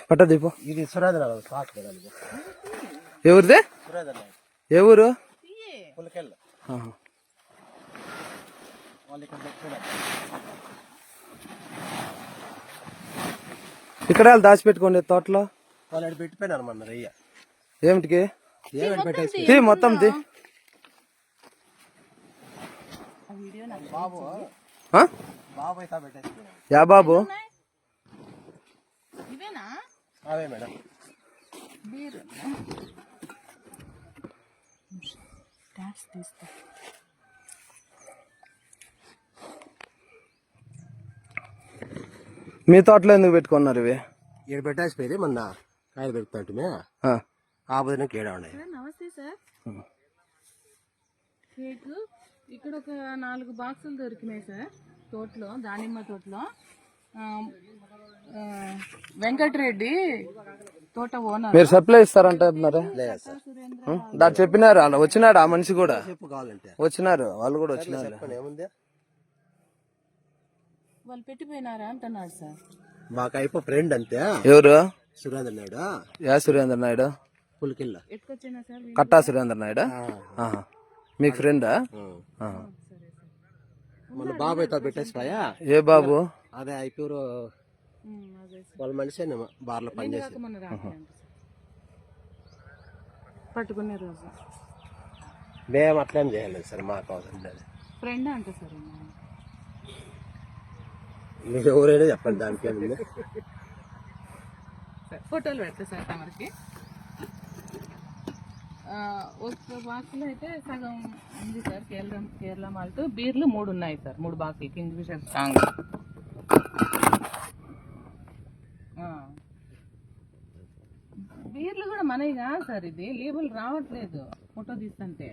పట్ట దీపో. ఇది సురేంద్ర ఎవరిదే? ఏ ఊరు? పులకెళ్ళ. ఇక్కడ దాచిపెట్టుకోండి తోటలో. వాళ్ళు పెట్టిపోయినారు మన రయ్య. ఏమిటికి? ఏమిటి పెట్టేసి మొత్తం తీ. బాబు బాబు అయితే పెట్టేసి. యా బాబు? అవే మేడం. మీ తోటలో ఎందుకు పెట్టుకున్నారు ఇవి? ఇక్కడ పెట్టేసిపోయింది మొన్న కాయలు పెడుతుంటే ఆ బుధనకి ఏడా ఉన్నాయి. నమస్తే సార్. కేక్ ఇక్కడ ఒక 4 బాక్సులు దొరికినాయి సార్ తోటలో, దానిమ్మ తోటలో. వెంకటరెడ్డి తోట ఓనర్. మీరు సప్లై ఇస్తారంటే దాన్ని చెప్పినారు. అలా వచ్చినాడు ఆ మనిషి కూడా. చెప్పు కావాలంటే వచ్చినారు, వాళ్ళు కూడా వచ్చినారు. ఏముంది వాళ్ళు పెట్టిపోయినారా అంటున్నాడు సార్. మాకు అయిపో ఫ్రెండ్ అంతే. ఎవరు? సురేంద్ర నాయుడు. యా సురేంద్ర నాయుడు? పులికిల్ల. ఎట్టుకొచ్చినా సార్. కట్టా సురేంద్ర నాయుడు మీకు ఫ్రెండా? మన బాబు అయితే పెట్టేసిపోయా. ఏ బాబు? అదే ఐపూరు వాళ్ళ మనిషి బార్లో పనిచేసి పట్టుకునే రోజు మేము అట్లేం చేయలేదు సార్. మాకు అవసరం లేదు. ఫ్రెండ్ అంట సార్. మీరు ఎవరైనా చెప్పండి దానికి ఏముంది. ఫోటోలు పెడతా సార్ తమరికి. ఒక బాక్సులు అయితే సగం ఉంది సార్. కేరళ మాల్ట్ బీర్లు 3 ఉన్నాయి సార్. 3 బాక్సులు కింగ్ ఫిషర్ స్ట్రాంగ్. బీర్లు కూడా మనవి కాదు సార్. ఇది లేబుల్ రావట్లేదు ఫోటో తీస్తుంటే.